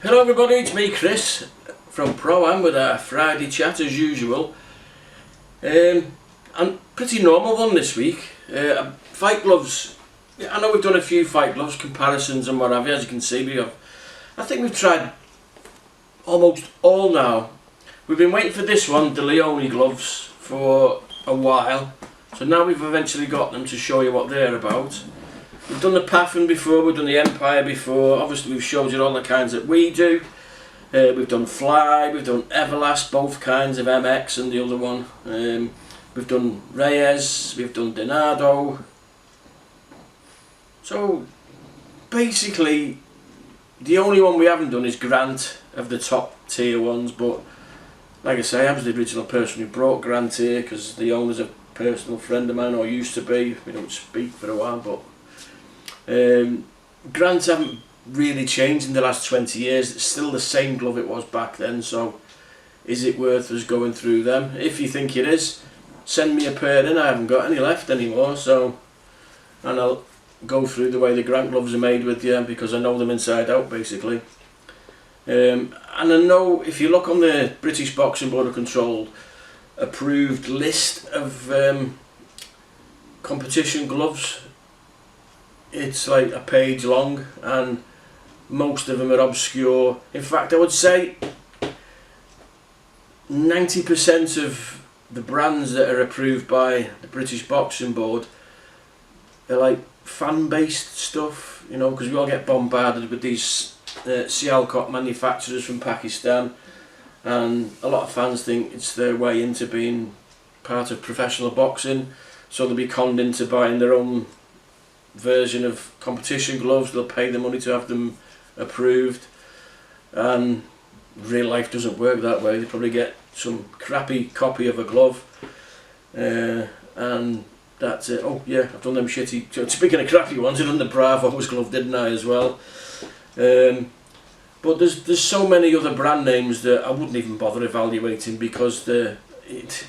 Hello everybody, it's me Chris from Pro-Am with our Friday chat as usual. And pretty normal one this week. Fight gloves. I know we've done a few fight gloves comparisons and what have you, as you can see. I think we've tried almost all now. We've been waiting for this one, the Leone gloves, for a while. So now we've eventually got them to show you what they're about. We've done the Pathan before, we've done the Empire before, obviously we've showed you all the kinds that we do. We've done Fly, we've done Everlast, both kinds of MX and the other one. We've done Reyes, we've done Donado. So basically the only one we haven't done is Grant of the top tier ones, but like I say, I was the original person who brought Grant here because the owner's a personal friend of mine, or used to be. We don't speak for a while, but Grants haven't really changed in the last 20 years. It's still the same glove it was back then, so is it worth us going through them? If you think it is, send me a pair in. I haven't got any left anymore, so, and I'll go through the way the Grant gloves are made with you because I know them inside out basically. And I know if you look on the British Boxing Board of Control approved list of competition gloves, it's like a page long and most of them are obscure. In fact, I would say 90% of the brands that are approved by the British Boxing Board are like fan-based stuff, you know, because we all get bombarded with these Sialkot manufacturers from Pakistan, and a lot of fans think it's their way into being part of professional boxing, so they'll be conned into buying their own version of competition gloves. They'll pay the money to have them approved, and real life doesn't work that way. They probably get some crappy copy of a glove and that's it. Oh yeah, I've done them shitty, speaking of crappy ones, I done the Bravo's glove, didn't I, as well. But there's so many other brand names that I wouldn't even bother evaluating because they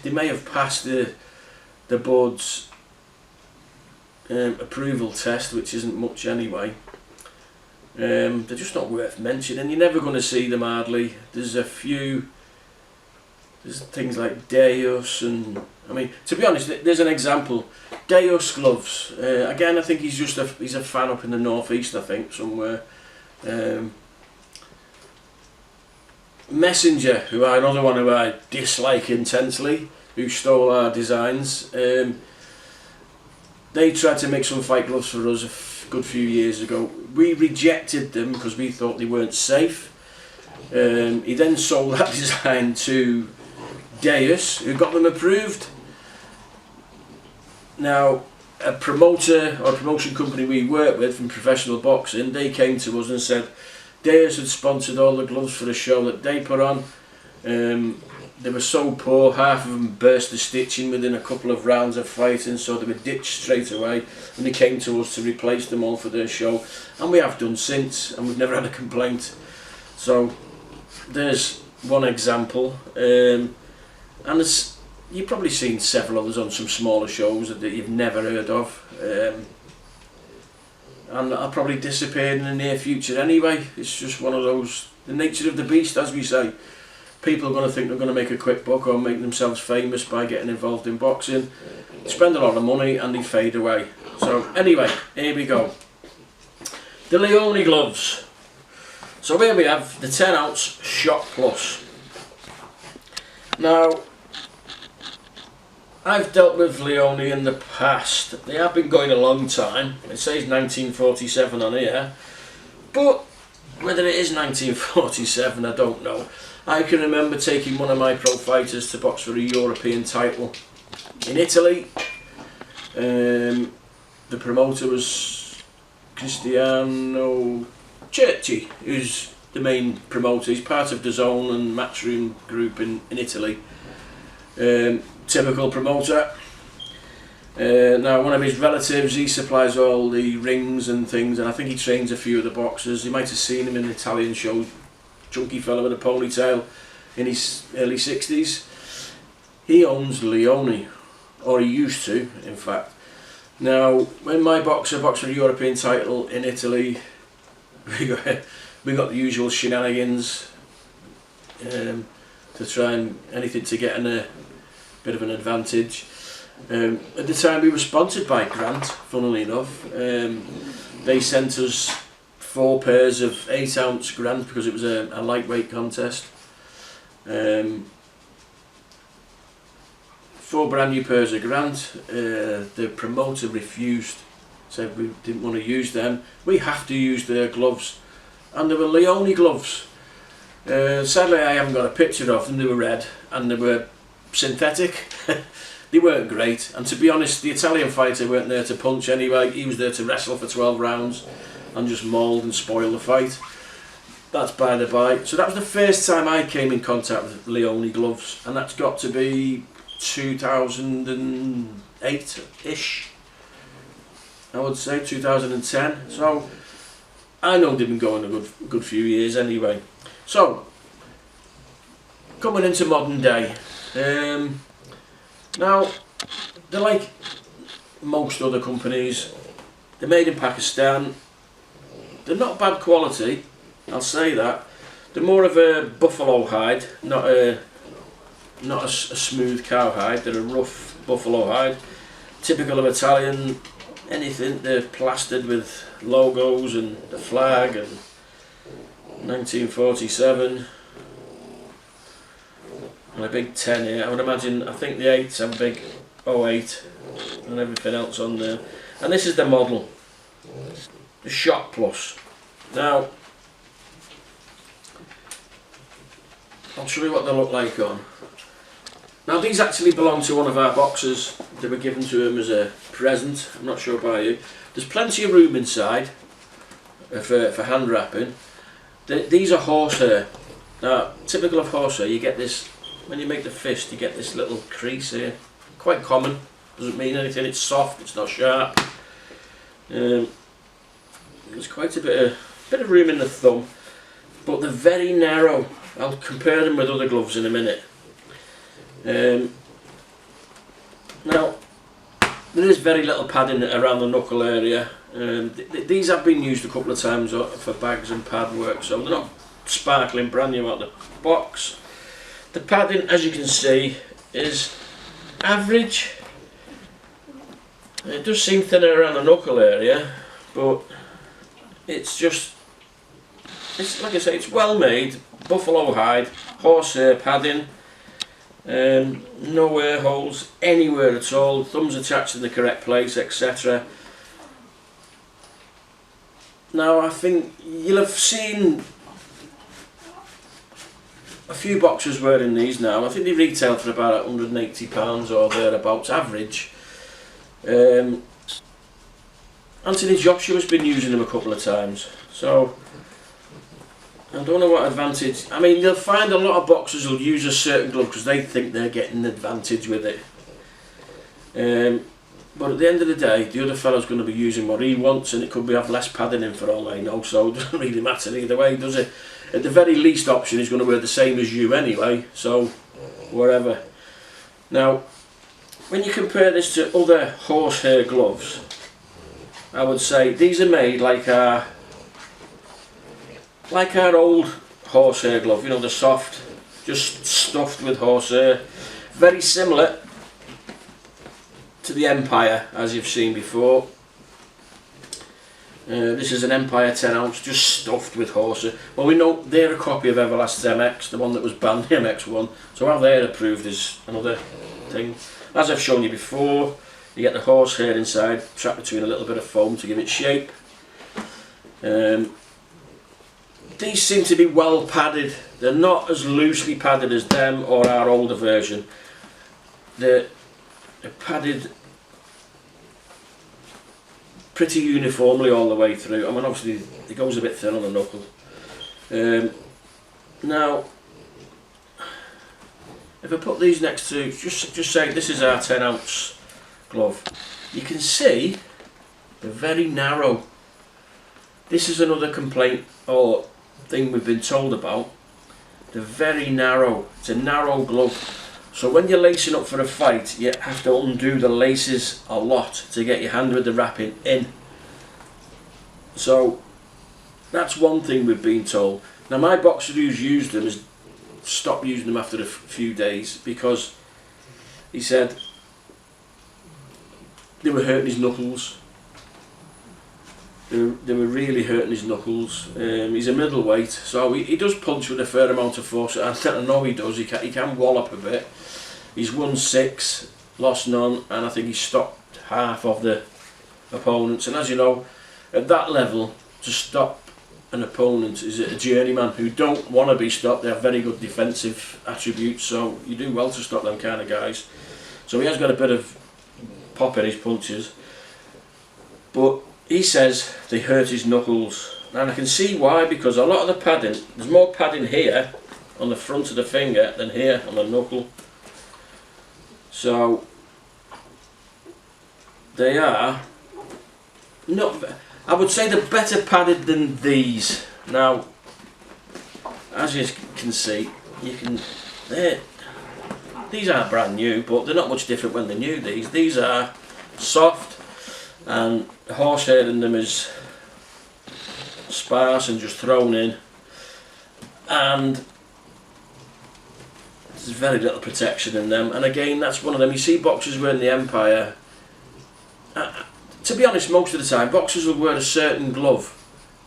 may have passed the board's approval test, which isn't much anyway. They're just not worth mentioning. You're never going to see them hardly. There's things like Deus, and I mean, to be honest, there's an example. Deus gloves. Again, I think he's a fan up in the northeast, I think, somewhere. Messenger, another one who I dislike intensely, who stole our designs. They tried to make some fight gloves for us a good few years ago. We rejected them because we thought they weren't safe. He then sold that design to Deus, who got them approved. Now, a promoter or a promotion company we work with from professional boxing, they came to us and said Deus had sponsored all the gloves for the show that they put on. They were so poor, half of them burst the stitching within a couple of rounds of fighting, so they were ditched straight away, and they came to us to replace them all for their show, and we have done since, and we've never had a complaint. So there's one example, and you've probably seen several others on some smaller shows that you've never heard of, and I'll probably disappear in the near future anyway. It's just one of those, the nature of the beast, as we say. People are going to think they're going to make a quick buck or make themselves famous by getting involved in boxing, spend a lot of money, and they fade away. So anyway, here we go. The Leone gloves. So here we have the 10 ounce Shock Plus. Now, I've dealt with Leone in the past. They have been going a long time. It says 1947 on here, but whether it is 1947, I don't know. I can remember taking one of my pro fighters to box for a European title in Italy. The promoter was Cristiano Cerci, who's the main promoter. He's part of DAZN and Matchroom Group in Italy. Typical promoter. Now, one of his relatives, he supplies all the rings and things, and I think he trains a few of the boxers. You might have seen him in an Italian show, chunky fella with a ponytail in his early 60s. He owns Leone, or he used to, in fact. Now, when my boxer boxed for a European title in Italy, we got the usual shenanigans to try and anything to get in a bit of an advantage. At the time we were sponsored by Grant, funnily enough. They sent us 4 pairs of 8-ounce Grant because it was a lightweight contest. 4 brand new pairs of Grant. The promoter refused, said we didn't want to use them. We have to use their gloves, and they were Leone gloves. Sadly I haven't got a picture of them. They were red and they were synthetic. They weren't great, and to be honest, the Italian fighter weren't there to punch anyway. He was there to wrestle for 12 rounds and just mauled and spoil the fight. That's by the by. So that was the first time I came in contact with Leone gloves, and that's got to be 2008-ish, I would say, 2010. So I know they've been going a good few years anyway. So coming into modern day, now they're like most other companies. They're made in Pakistan. They're not bad quality, I'll say that. They're more of a buffalo hide, not a smooth cow hide. They're a rough buffalo hide, typical of Italian. Anything, they're plastered with logos and the flag and 1947 and a big 10 here. I would imagine, I think the 8s have a big 08 and everything else on there. And this is the model, the Shock Plus. Now I'll show you what they look like on. Now these actually belong to one of our boxers. They were given to him as a present. I'm not sure about you. There's plenty of room inside for hand wrapping. These are horsehair. Now typical of horsehair, you get this, when you make the fist you get this little crease here. Quite common, doesn't mean anything. It's soft, it's not sharp. There's quite a bit of room in the thumb, but they're very narrow. I'll compare them with other gloves in a minute. Now there is very little padding around the knuckle area. These have been used a couple of times for bags and pad work, so they're not sparkling brand new out the box. The padding, as you can see, is average. It does seem thinner around the knuckle area, but it's like I say, it's well made, buffalo hide, horsehair padding. No air holes anywhere at all, thumbs attached to the correct place, etc. Now I think you'll have seen a few boxers wearing these now. I think they retail for about £180 or thereabouts average. Anthony Joshua's been using them a couple of times, so I don't know what advantage. I mean, you'll find a lot of boxers will use a certain glove because they think they're getting an advantage with it. But at the end of the day, the other fellow's going to be using what he wants, and it could have less padding in for all I know, so it doesn't really matter either way, does it? At the very least option, he's going to wear the same as you anyway, so whatever. Now, when you compare this to other horsehair gloves, I would say these are made like our old horsehair glove, you know, the soft, just stuffed with horsehair. Very similar to the Empire, as you've seen before. This is an Empire 10-ounce, just stuffed with horsehair. Well, we know they're a copy of Everlast's MX, the one that was banned, the MX1. So how they're approved is another thing. As I've shown you before, you get the horsehair inside, trapped between a little bit of foam to give it shape. These seem to be well padded. They're not as loosely padded as them or our older version. They're padded pretty uniformly all the way through. I mean, obviously it goes a bit thin on the knuckle. Now, if I put these next to, just say this is our 10-ounce glove, you can see they're very narrow. This is another complaint or thing we've been told about. They're very narrow. It's a narrow glove. So when you're lacing up for a fight, you have to undo the laces a lot to get your hand with the wrapping in. So that's one thing we've been told. Now my boxer who's used them has stopped using them after a few days because he said they were hurting his knuckles. They were really hurting his knuckles. He's a middleweight, so he does punch with a fair amount of force. I know he does. He can wallop a bit. He's won 6, lost none, and I think he's stopped half of the opponents. And as you know, at that level, to stop an opponent is a journeyman who don't want to be stopped. They have very good defensive attributes, so you do well to stop them kind of guys. So he has got a bit of pop in his punches, but he says they hurt his knuckles, and I can see why, because a lot of the padding, there's more padding here on the front of the finger than here on the knuckle. So they are not, I would say they're better padded than these. Now, as you can see, these are brand new, but they're not much different when they're new. These are soft, and the horsehair in them is sparse and just thrown in, and there's very little protection in them. And again, that's one of them. You see boxers wearing the Empire. To be honest, most of the time boxers will wear a certain glove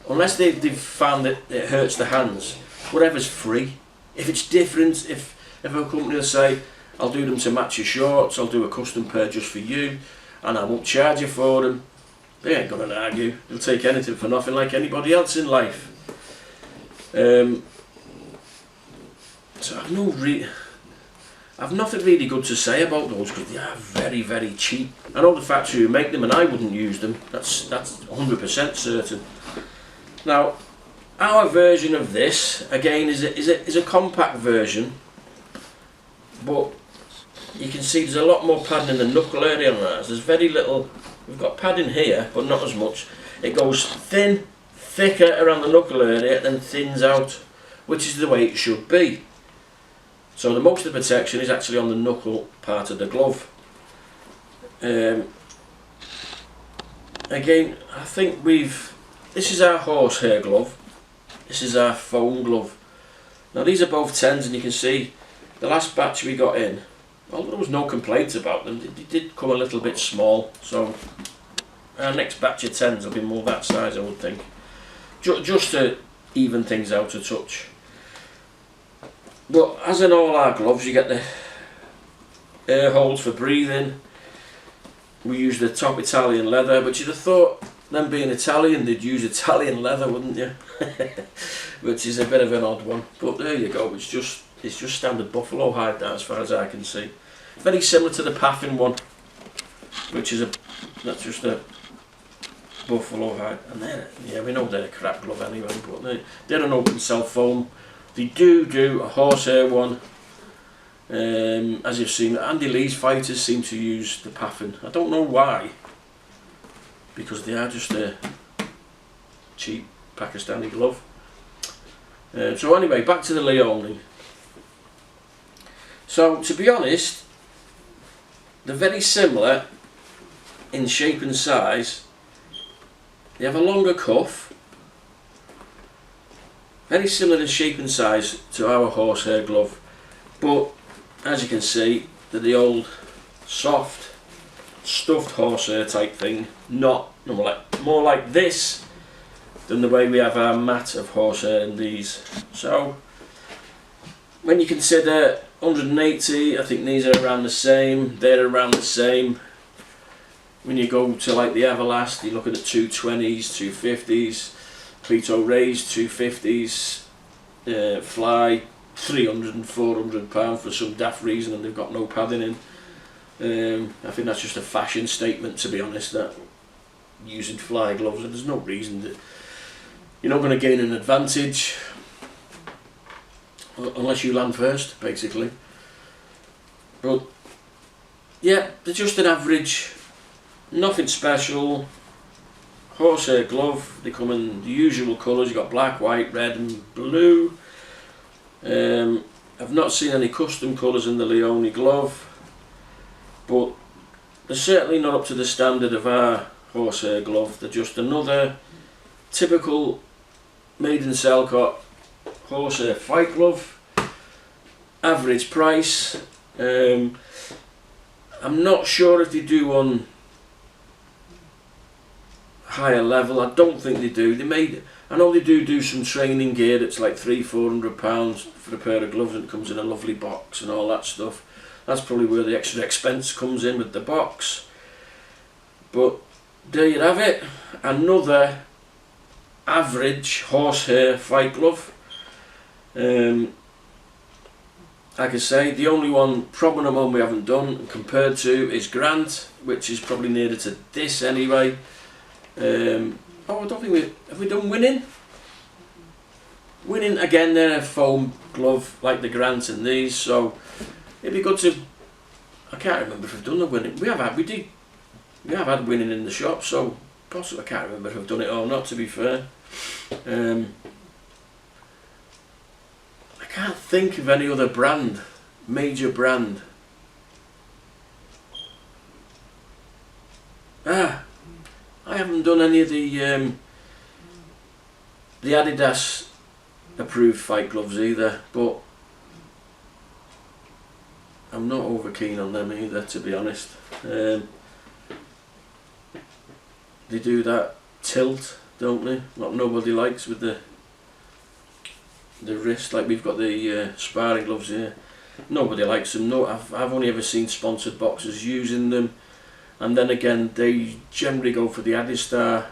unless they've found that it hurts the hands. Whatever's free. If it's different, if a company will say, I'll do them to match your shorts, I'll do a custom pair just for you, and I won't charge you for them, they ain't gonna argue. They'll take anything for nothing, like anybody else in life. So I've nothing really good to say about those, because they are very, very cheap. I know the factory who make them, and I wouldn't use them. That's 100% certain. Now, our version of this again is a compact version, but you can see there's a lot more padding in the knuckle area on ours. There's very little. We've got padding here, but not as much. It goes thicker around the knuckle area, then thins out, which is the way it should be. So the most of the protection is actually on the knuckle part of the glove. Again, I think this is our horsehair glove, this is our foam glove. Now these are both 10s, and you can see the last batch we got in, although there was no complaints about them, they did come a little bit small, so our next batch of 10s will be more that size, I would think, just to even things out a touch. But as in all our gloves, you get the air holes for breathing. We use the top Italian leather, but you'd have thought, them being Italian, they'd use Italian leather, wouldn't you? Which is a bit of an odd one, but there you go. It's just standard buffalo hide, that, as far as I can see. Very similar to the Paffin one, which is that's just a buffalo hide. And yeah, we know they're a crap glove anyway, but they're an open cell foam. They do a horsehair one. As you've seen, Andy Lee's fighters seem to use the Paffin. I don't know why, because they are just a cheap Pakistani glove. So anyway, back to the Leone. So to be honest, they're very similar in shape and size. They have a longer cuff, very similar in shape and size to our horsehair glove, but as you can see, they're the old soft stuffed horsehair type thing, more like this than the way we have our mat of horsehair in these. So when you consider 180, I think these are around the same, they're around the same. When you go to like the Everlast, you're looking at 220s, 250s, Cleto Rays 250s, Fly 300 and 400 pound for some daft reason, and they've got no padding in. I think that's just a fashion statement, to be honest, that using Fly gloves, and there's no reason that you're not going to gain an advantage unless you land first, basically. But yeah, they're just an average, nothing special horsehair glove. They come in the usual colours. You've got black, white, red and blue. I've not seen any custom colours in the Leone glove, but they're certainly not up to the standard of our horsehair glove. They're just another typical made in Selcott horsehair fight glove. Average price. I'm not sure if they do on higher level. I don't think they do. I know they do some training gear that's like £300-400 for a pair of gloves, and it comes in a lovely box and all that stuff. That's probably where the extra expense comes in with the box. But there you have it, another average horsehair fight glove. Like I say, the only one prominent one we haven't done compared to is Grant, which is probably nearer to this anyway. I don't think have we done Winning? Winning again, they're a foam glove like the Grant and these, so it'd be good to. I can't remember if we've done the Winning. We have had Winning in the shop, so possibly I can't remember if we've done it or not. To be fair, I can't think of any other brand, major brand. I haven't done any of the Adidas approved fight gloves either, but I'm not over keen on them either, to be honest. They do that tilt, don't they? What nobody likes with the wrist. Like we've got the sparring gloves here. Nobody likes them. No, I've only ever seen sponsored boxers using them. And then again, they generally go for the Adistar,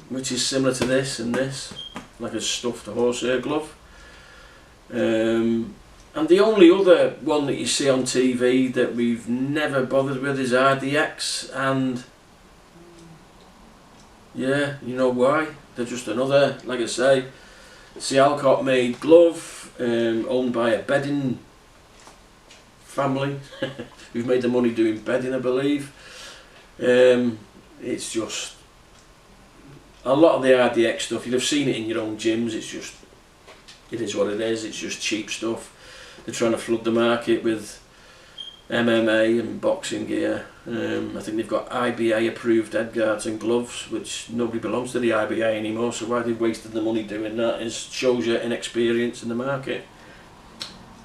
which is similar to this and this, like a stuffed horsehair glove. And the only other one that you see on TV that we've never bothered with is RDX, and yeah, you know why? They're just another, like I say, Alcott made glove, owned by a bedding family who've made the money doing bedding, I believe. It's just a lot of the RDX stuff. You'd have seen it in your own gyms. It is what it is. It's just cheap stuff. They're trying to flood the market with MMA and boxing gear. I think they've got IBA approved head guards and gloves, which nobody belongs to the IBA anymore, so why they've wasted the money doing that shows your inexperience in the market.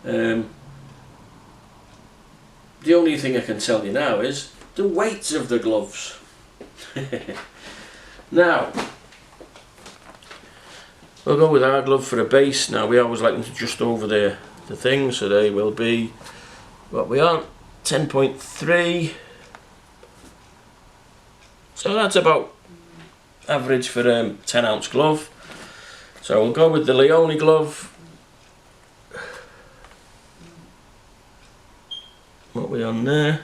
The only thing I can tell you now is the weights of the gloves. Now, we'll go with our glove for a base. Now, we always like them to just over the thing, so they will be what we are, 10.3. So that's about average for a 10-ounce glove. So we'll go with the Leone glove. What are we on there?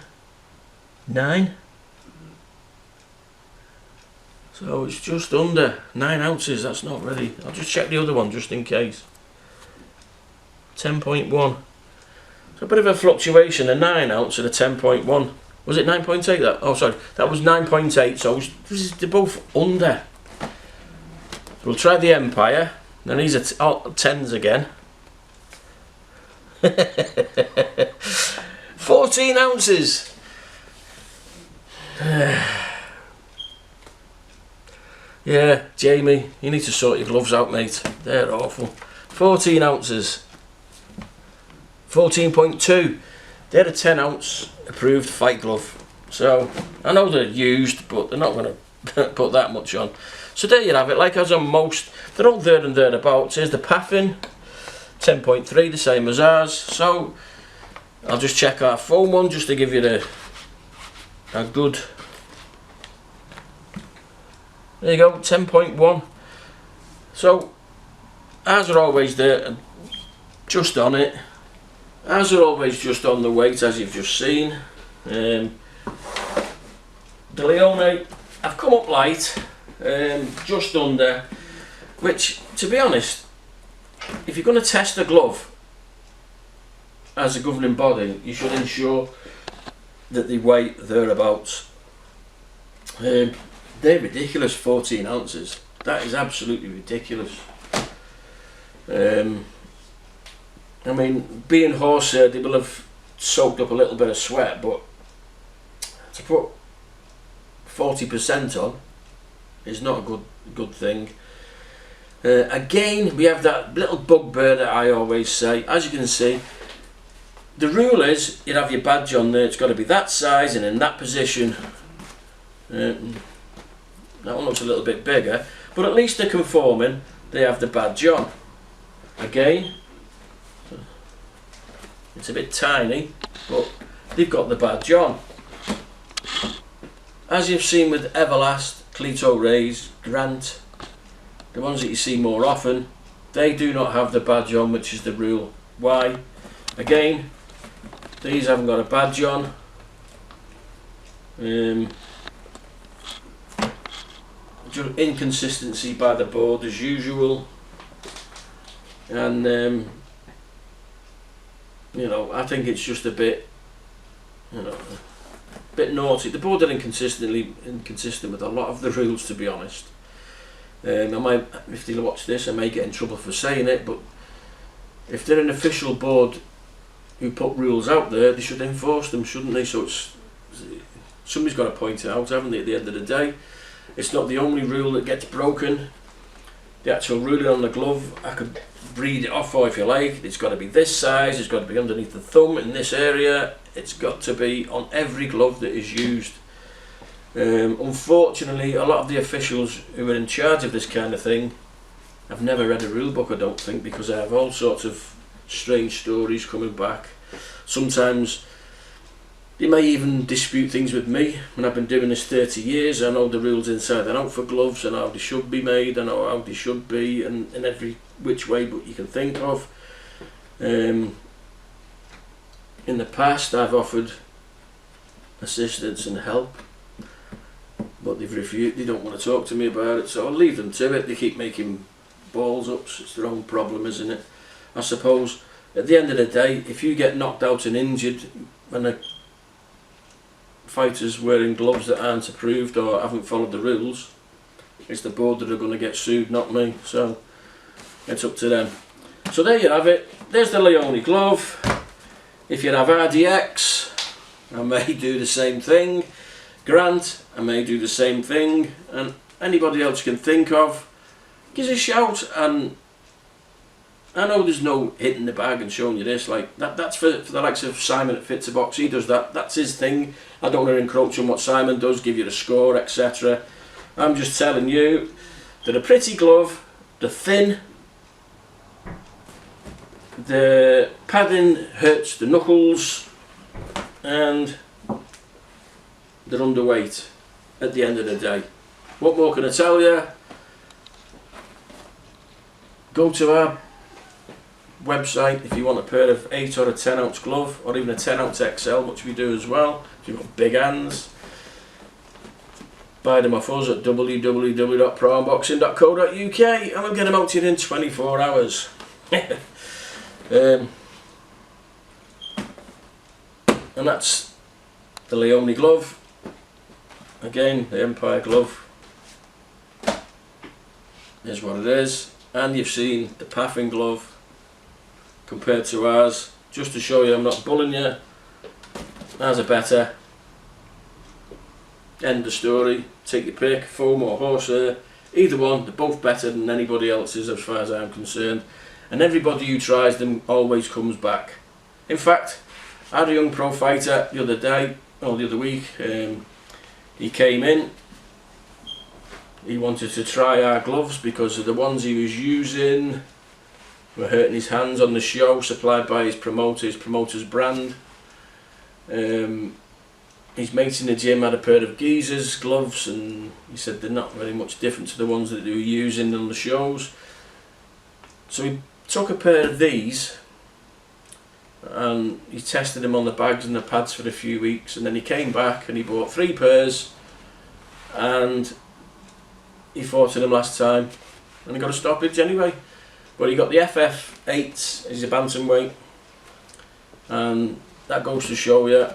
9. So it's just under 9 ounces. That's not really. I'll just check the other one just in case. 10.1. So a bit of a fluctuation, a 9 ounce and a 10.1. Was it 9.8 that? Oh, sorry, that was 9.8. So they're both under. We'll try the Empire. Then these are 10s again. 14 ounces. Yeah, Jamie, you need to sort your gloves out, mate. They're awful. 14 ounces. 14.2. They're a 10-ounce approved fight glove. So I know they're used, but they're not going to put that much on. So there you have it. Like as on most, they're all there and thereabouts. Here's the Paffin, 10.3, the same as ours. So I'll just check our foam one just to give you a good. There you go, 10.1. So ours are always there, just on it. Ours are always just on the weight, as you've just seen. The Leone, I've come up light, just under, which, to be honest, if you're going to test a glove as a governing body, you should ensure that they weigh thereabouts. They're ridiculous, 14 ounces. That is absolutely ridiculous. I mean, being horsehair, they will have soaked up a little bit of sweat, but to put 40% on is not a good thing. Again, we have that little bugbear that I always say. As you can see, the rule is you'd have your badge on there, it's got to be that size and in that position. That one looks a little bit bigger, but at least they're conforming, they have the badge on. Again, it's a bit tiny, but they've got the badge on. As you've seen with Everlast, Cleto Rays, Grant, the ones that you see more often, they do not have the badge on, which is the rule. Why? Again, these haven't got a badge on. Just inconsistency by the board as usual, and you know, I think it's just a bit, you know, a bit naughty. The board are inconsistent with a lot of the rules, to be honest. I might, if they watch this, I may get in trouble for saying it, but if they're an official board who put rules out there, they should enforce them, shouldn't they? So somebody's got to point it out, haven't they, at the end of the day? It's not the only rule that gets broken. The actual ruling on the glove, I could read it off for if you like. It's got to be this size, it's got to be underneath the thumb in this area, it's got to be on every glove that is used. Unfortunately, a lot of the officials who are in charge of this kind of thing have never read a rule book, I don't think, because I have all sorts of strange stories coming back. Sometimes they may even dispute things with me. When I've been doing this 30 years, I know the rules inside and out for gloves, and how they should be made, and how they should be, and in every which way but you can think of. In the past, I've offered assistance and help, but they've refused. They don't want to talk to me about it, so I'll leave them to it. They keep making balls up, so it's their own problem, isn't it? I suppose at the end of the day, if you get knocked out and injured when a fighter's wearing gloves that aren't approved or haven't followed the rules, it's the board that are going to get sued, not me. So it's up to them. So there you have it. There's the Leone glove. If you have RDX, I may do the same thing. Grant, I may do the same thing. And anybody else you can think of, give us a shout. And I know there's no hitting the bag and showing you this. Like that's for the likes of Simon at Fit to Box. He does that. That's his thing. I don't want to encroach on what Simon does, give you the score, etc. I'm just telling you that a pretty glove, the thin, the padding hurts the knuckles, and they're underweight at the end of the day. What more can I tell you? Go to our website if you want a pair of 8 or a 10 ounce glove, or even a 10 ounce XL, which we do as well if you've got big hands. Buy them off us at www.prounboxing.co.uk and we'll get them out to you in 24 hours. And that's the Leone glove. Again, the Empire glove is what it is. And you've seen the Paffin glove compared to ours. Just to show you I'm not bullying you, ours are better. End of story. Take your pick, foam or horsehair, either one, they're both better than anybody else's as far as I'm concerned, and everybody who tries them always comes back. In fact, I had a young pro fighter the other day, or the other week. He came in, he wanted to try our gloves because of the ones he was using were hurting his hands on the show, supplied by his promoter's brand. His mates in the gym had a pair of geezers gloves, and he said they're not very much different to the ones that they were using on the shows. So he took a pair of these and he tested them on the bags and the pads for a few weeks, and then he came back and he bought 3 pairs and he fought in them last time and he got a stoppage anyway. But he got the FF8, he's a bantamweight, and that goes to show you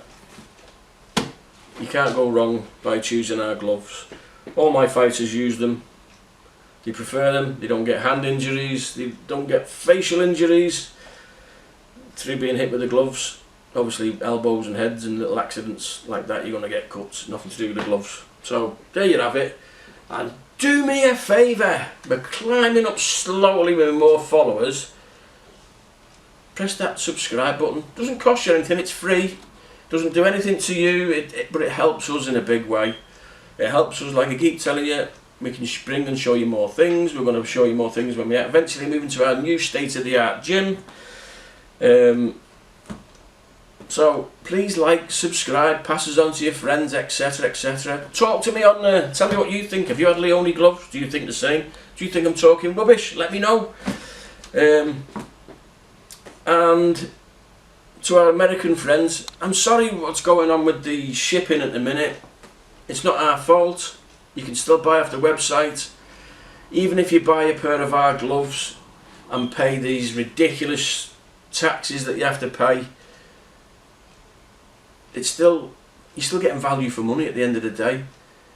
you can't go wrong by choosing our gloves. All my fighters use them. They prefer them. They don't get hand injuries. They don't get facial injuries through being hit with the gloves. Obviously elbows and heads and little accidents like that, you're going to get cuts. Nothing to do with the gloves. So there you have it. And do me a favour, we're climbing up slowly with more followers. Press that subscribe button. Doesn't cost you anything, it's free. Doesn't do anything to you, but it helps us in a big way. It helps us, like I keep telling you, we can bring and show you more things. We're going to show you more things when we eventually move into our new state-of-the-art gym. So please like, subscribe, pass us on to your friends, etc, etc. Talk to me on there, tell me what you think. Have you had Leone gloves? Do you think the same? Do you think I'm talking rubbish? Let me know. And to our American friends, I'm sorry what's going on with the shipping at the minute. It's not our fault. You can still buy off the website. Even if you buy a pair of our gloves and pay these ridiculous taxes that you have to pay, you're still getting value for money at the end of the day.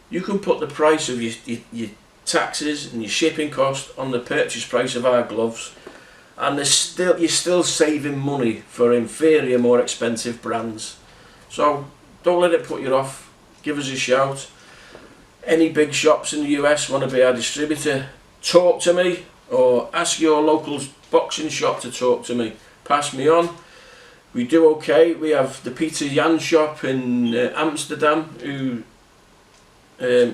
You can put the price of your taxes and your shipping cost on the purchase price of our gloves, and you're still saving money for inferior, more expensive brands. So don't let it put you off. Give us a shout. Any big shops in the US want to be our distributor, talk to me, or ask your local boxing shop to talk to me. Pass me on. We do okay. We have the Peter Jan shop in Amsterdam who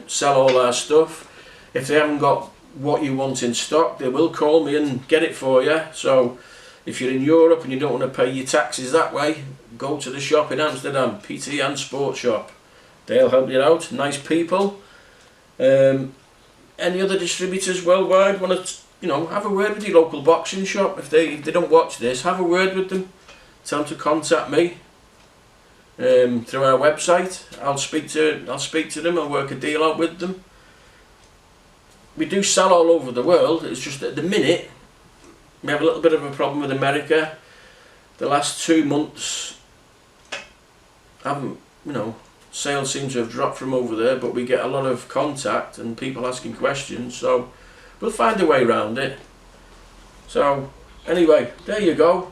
sell all our stuff. If they haven't got what you want in stock, they will call me and get it for you. So if you're in Europe and you don't want to pay your taxes that way, go to the shop in Amsterdam, Peter Jan Sports Shop. They'll help you out. Nice people. Any other distributors worldwide want to, have a word with your local boxing shop. If they don't watch this, have a word with them. Tell them to contact me through our website. I'll speak to them and work a deal out with them. We do sell all over the world. It's just at the minute we have a little bit of a problem with America. The last 2 months sales seem to have dropped from over there, but we get a lot of contact and people asking questions, so we'll find a way around it. So anyway, there you go.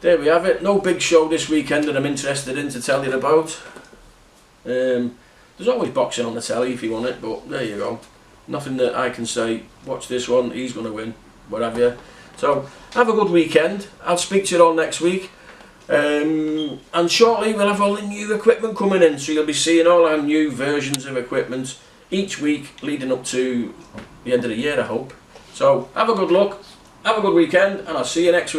There we have it. No big show this weekend that I'm interested in to tell you about. There's always boxing on the telly if you want it, but there you go. Nothing that I can say, watch this one, he's going to win, what have you. So have a good weekend. I'll speak to you all next week. And shortly we'll have all the new equipment coming in, so you'll be seeing all our new versions of equipment each week leading up to the end of the year, I hope. So have a good look, have a good weekend, and I'll see you next week.